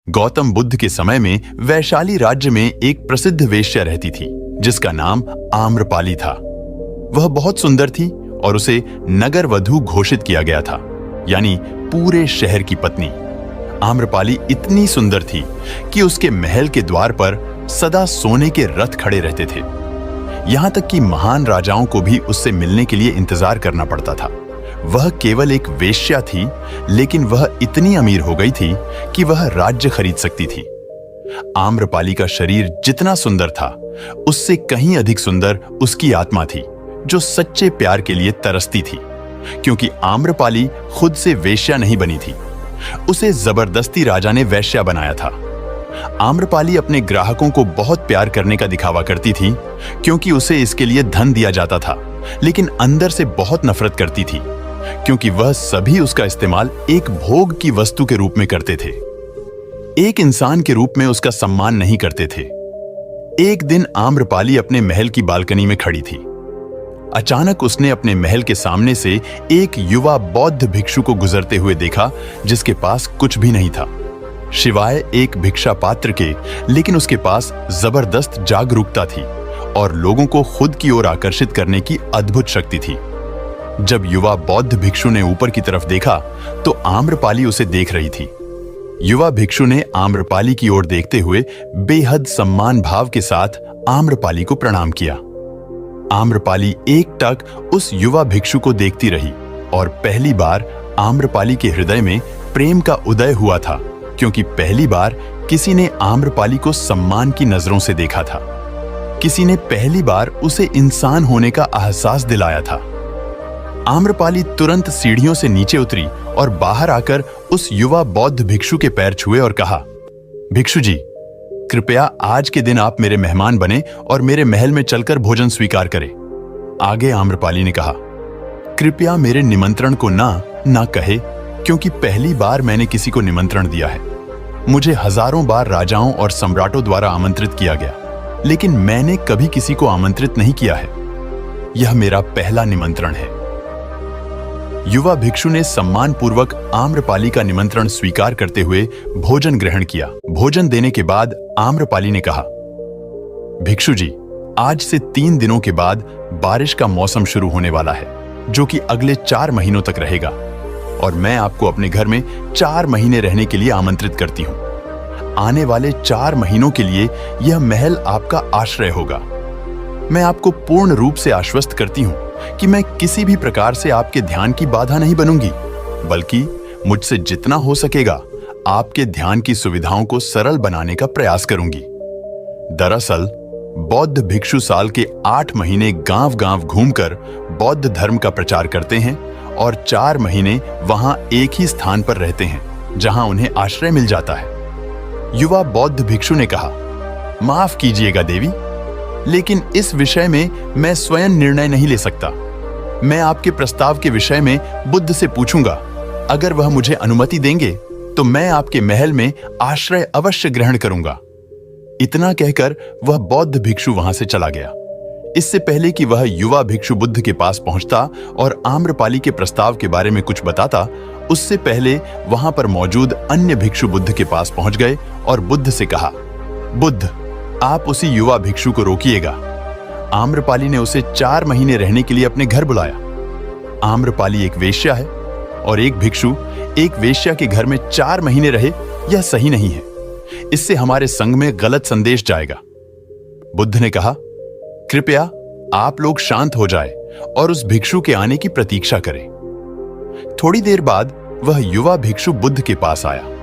गौतम बुद्ध के समय में वैशाली राज्य में एक प्रसिद्ध वेश्या रहती थी जिसका नाम आम्रपाली था। वह बहुत सुंदर थी और उसे नगर वधू घोषित किया गया था, यानी पूरे शहर की पत्नी। आम्रपाली इतनी सुंदर थी कि उसके महल के द्वार पर सदा सोने के रथ खड़े रहते थे। यहां तक कि महान राजाओं को भी उससे मिलने के लिए इंतजार करना पड़ता था। वह केवल एक वेश्या थी, लेकिन वह इतनी अमीर हो गई थी कि वह राज्य खरीद सकती थी। आम्रपाली का शरीर जितना सुंदर था, उससे कहीं अधिक सुंदर उसकी आत्मा थी, जो सच्चे प्यार के लिए तरसती थी। क्योंकि आम्रपाली खुद से वेश्या नहीं बनी थी, उसे जबरदस्ती राजा ने वेश्या बनाया था। आम्रपाली अपने ग्राहकों को बहुत प्यार करने का दिखावा करती थी, क्योंकि उसे इसके लिए धन दिया जाता था, लेकिन अंदर से बहुत नफरत करती थी, क्योंकि वह सभी उसका इस्तेमाल एक भोग की वस्तु के रूप में करते थे। एक इंसान के रूप में उसका सम्मान नहीं करते थे। एक दिन आम्रपाली अपने महल की बालकनी में खड़ी थी। अचानक उसने अपने महल के सामने से एक युवा बौद्ध भिक्षु को गुजरते हुए देखा, जिसके पास कुछ भी नहीं था सिवाय एक भिक्षा पात्र के, लेकिन उसके पास जबरदस्त जागरूकता थी और लोगों को खुद की ओर आकर्षित करने की अद्भुत शक्ति थी। जब युवा बौद्ध भिक्षु ने ऊपर की तरफ देखा तो आम्रपाली उसे देख रही थी। युवा भिक्षु ने आम्रपाली की ओर देखते हुए बेहद सम्मान भाव के साथ आम्रपाली को प्रणाम किया। आम्रपाली एकटक उस युवा भिक्षु को देखती रही और पहली बार आम्रपाली के हृदय में प्रेम का उदय हुआ था, क्योंकि पहली बार किसी ने आम्रपाली को सम्मान की नजरों से देखा था। किसी ने पहली बार उसे इंसान होने का एहसास दिलाया था। आम्रपाली तुरंत सीढ़ियों से नीचे उतरी और बाहर आकर उस युवा बौद्ध भिक्षु के पैर छुए और कहा, भिक्षु जी, कृपया आज के दिन आप मेरे मेहमान बने और मेरे महल में चलकर भोजन स्वीकार करें। आगे आम्रपाली ने कहा, कृपया मेरे निमंत्रण को ना कहे, क्योंकि पहली बार मैंने किसी को निमंत्रण दिया है। मुझे हजारों बार राजाओं और सम्राटों द्वारा आमंत्रित किया गया, लेकिन मैंने कभी किसी को आमंत्रित नहीं किया है। यह मेरा पहला निमंत्रण है। युवा भिक्षु ने सम्मानपूर्वक आम्रपाली का निमंत्रण स्वीकार करते हुए भोजन ग्रहण किया। भोजन देने के बाद आम्रपाली ने कहा, भिक्षु जी, आज से 3 दिनों के बाद बारिश का मौसम शुरू होने वाला है, जो कि अगले 4 महीनों तक रहेगा, और मैं आपको अपने घर में 4 महीने रहने के लिए आमंत्रित करती हूँ। आने वाले 4 महीनों के लिए यह महल आपका आश्रय होगा। मैं आपको पूर्ण रूप से आश्वस्त करती हूँ कि मैं किसी भी प्रकार से आपके ध्यान की बाधा नहीं बनूंगी, बल्कि मुझसे जितना हो सकेगा आपके ध्यान की सुविधाओं को सरल बनाने का प्रयास करूंगी। दरअसल बौद्ध भिक्षु साल के 8 महीने गांव-गांव घूमकर बौद्ध धर्म का प्रचार करते हैं और 4 महीने वहां एक ही स्थान पर रहते हैं, जहां उन्हें आश्रय मिल जाता है। युवा बौद्ध भिक्षु ने कहा, माफ कीजिएगा देवी, लेकिन इस विषय में मैं स्वयं निर्णय नहीं ले सकता। मैं आपके प्रस्ताव के विषय में बुद्ध से पूछूंगा। अगर वह मुझे अनुमति देंगे तो मैं आपके महल में आश्रय अवश्य ग्रहण करूंगा। इतना कहकर वह बौद्ध भिक्षु वहां से चला गया। इससे पहले कि वह युवा भिक्षु बुद्ध के पास पहुंचता और आम्रपाली के प्रस्ताव के बारे में कुछ बताता, उससे पहले वहां पर मौजूद अन्य भिक्षु बुद्ध के पास पहुंच गए और बुद्ध से कहा, बुद्ध, आप उसी युवा भिक्षु को रोकिएगा। आम्रपाली ने उसे 4 महीने रहने के लिए अपने घर बुलाया। आम्रपाली एक वेश्या है और एक भिक्षु एक वेश्या के घर में 4 महीने रहे, यह सही नहीं है। इससे हमारे संघ में गलत संदेश जाएगा। बुद्ध ने कहा, कृपया आप लोग शांत हो जाए और उस भिक्षु के आने की प्रतीक्षा करें। थोड़ी देर बाद वह युवा भिक्षु बुद्ध के पास आया।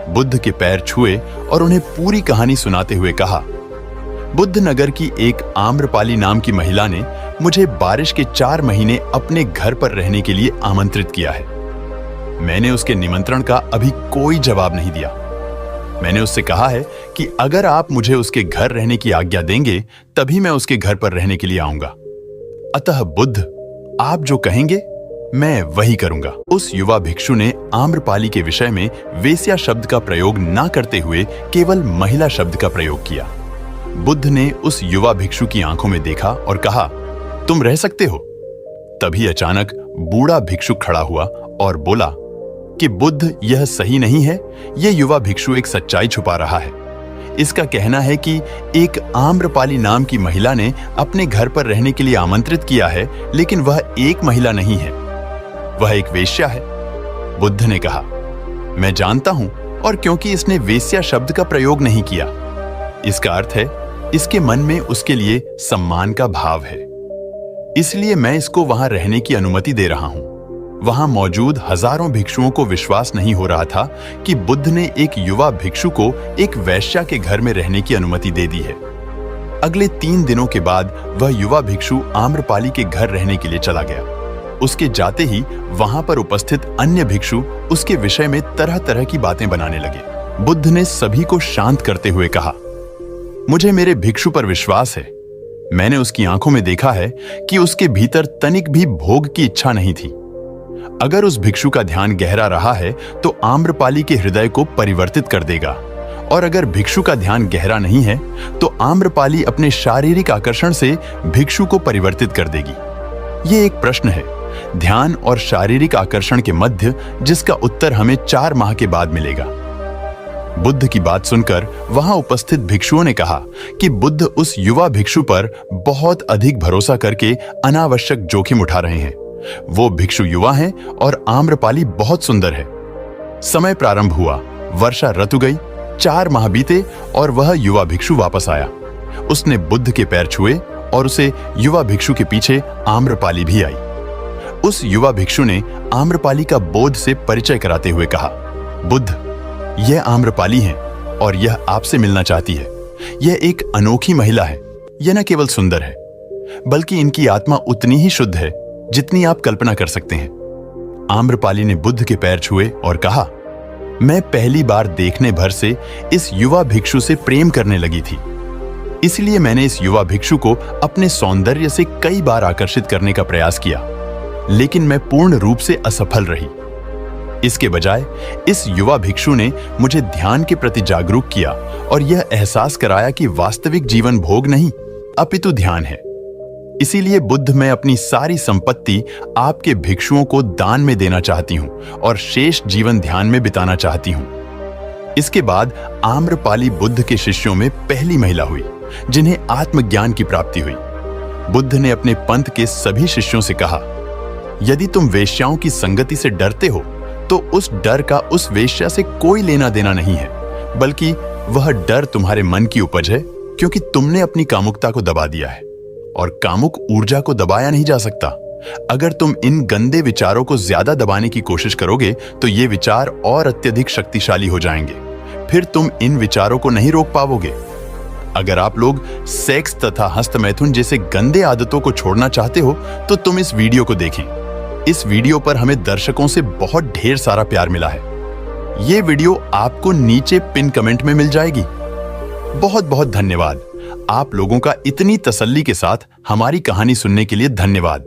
बुद्ध के पैर छुए और उन्हें पूरी कहानी सुनाते हुए कहा, बुद्ध नगर की एक आम्रपाली नाम की महिला ने मुझे बारिश के 4 महीने अपने घर पर रहने के लिए आमंत्रित किया है। मैंने उसके निमंत्रण का अभी कोई जवाब नहीं दिया। मैंने उससे कहा है कि अगर आप मुझे उसके घर रहने की आज्ञा देंगे, तभी मैं उसके घर पर रहने के लिए आऊंगा। अतः बुद्ध, आप जो कहेंगे मैं वही करूंगा। उस युवा भिक्षु ने आम्रपाली के विषय में वेश्या शब्द का प्रयोग ना करते हुए केवल महिला शब्द का प्रयोग किया। बुद्ध ने उस युवा भिक्षु की आंखों में देखा और कहा, तुम रह सकते हो। तभी अचानक बूढ़ा भिक्षु खड़ा हुआ और बोला, कि बुद्ध यह सही नहीं है, यह युवा भिक्षु एक सच्चाई छुपा रहा है। इसका कहना है कि एक आम्रपाली नाम की महिला ने अपने घर पर रहने के लिए आमंत्रित किया है, लेकिन वह एक महिला नहीं है, वह एक वेश्या है। बुद्ध ने कहा, मैं जानता हूं, और क्योंकि इसने वेश्या शब्द का प्रयोग नहीं किया, इसका अर्थ है इसके मन में उसके लिए सम्मान का भाव है, इसलिए मैं इसको वहां रहने की अनुमति दे रहा हूं। वहां मौजूद हजारों भिक्षुओं को विश्वास नहीं हो रहा था कि बुद्ध ने एक युवा भिक्षु को एक वैश्या के घर में रहने की अनुमति दे दी है। अगले 3 दिनों के बाद वह युवा भिक्षु आम्रपाली के घर रहने के लिए चला गया। उसके जाते ही वहां पर उपस्थित अन्य भिक्षु उसके विषय में तरह तरह की बातें बनाने लगे। बुद्ध ने सभी को शांत करते हुए कहा, मुझे मेरे भिक्षु पर विश्वास है। मैंने उसकी आंखों में देखा है कि उसके भीतर तनिक भी भोग की इच्छा नहीं थी। अगर उस भिक्षु का ध्यान गहरा रहा है तो आम्रपाली के हृदय को परिवर्तित कर देगा, और अगर भिक्षु का ध्यान गहरा नहीं है तो आम्रपाली अपने शारीरिक आकर्षण से भिक्षु को परिवर्तित कर देगी। ये एक प्रश्न है, ध्यान और शारीरिक आकर्षण के मध्य, जिसका उत्तर हमें 4 माह के बाद मिलेगा। बुद्ध की बात सुनकर वहां उपस्थित भिक्षुओं ने कहा कि बुद्ध उस युवा भिक्षु पर बहुत अधिक भरोसा करके अनावश्यक जोखिम उठा रहे हैं। वो भिक्षु युवा हैं और आम्रपाली बहुत सुंदर है। समय प्रारंभ हुआ, वर्षा ऋतु गई, 4 माह बीते और वह युवा भिक्षु वापस आया। उसने बुद्ध के पैर छुए और उसे युवा भिक्षु के पीछे आम्रपाली भी आई। उस युवा भिक्षु ने आम्रपाली का बोध से परिचय कराते हुए कहा, बुद्ध, यह आम्रपाली है और यह आपसे मिलना चाहती है। यह एक अनोखी महिला है। यह न केवल सुंदर है, बल्कि इनकी आत्मा उतनी ही शुद्ध है जितनी आप कल्पना कर सकते हैं। आम्रपाली ने बुद्ध के पैर छुए और कहा, मैं पहली बार देखने भर से इस युवा भिक्षु से प्रेम करने लगी थी, इसलिए मैंने इस युवा भिक्षु को अपने सौंदर्य से कई बार आकर्षित करने का प्रयास किया, लेकिन मैं पूर्ण रूप से असफल रही। इसके बजाय इस युवा भिक्षु ने मुझे ध्यान के प्रति जागरूक किया और यह एहसास कराया कि वास्तविक जीवन भोग नहीं, अपितु ध्यान है। इसीलिए बुद्ध, मैं अपनी सारी संपत्ति आपके भिक्षुओं को दान में देना चाहती हूं और शेष जीवन ध्यान में बिताना चाहती हूं। इसके बाद आम्रपाली बुद्ध के शिष्यों में पहली महिला हुई जिन्हें आत्मज्ञान की प्राप्ति हुई। बुद्ध ने अपने पंथ के सभी शिष्यों से कहा, यदि तुम वेश्याओं की संगति से डरते हो तो उस डर का उस वेश्या से कोई लेना देना नहीं है, बल्कि वह डर तुम्हारे मन की उपज है, क्योंकि तुमने अपनी कामुकता को दबा दिया है और कामुक ऊर्जा को दबाया नहीं जा सकता। अगर तुम इन गंदे विचारों को ज्यादा दबाने की कोशिश करोगे तो ये विचार और अत्यधिक शक्तिशाली हो जाएंगे, फिर तुम इन विचारों को नहीं रोक पाओगे। अगर आप लोग सेक्स तथा हस्तमैथुन जैसे गंदे आदतों को छोड़ना चाहते हो तो तुम इस वीडियो को देखें। इस वीडियो पर हमें दर्शकों से बहुत ढेर सारा प्यार मिला है। ये वीडियो आपको नीचे पिन कमेंट में मिल जाएगी। बहुत बहुत धन्यवाद। आप लोगों का इतनी तसल्ली के साथ हमारी कहानी सुनने के लिए धन्यवाद।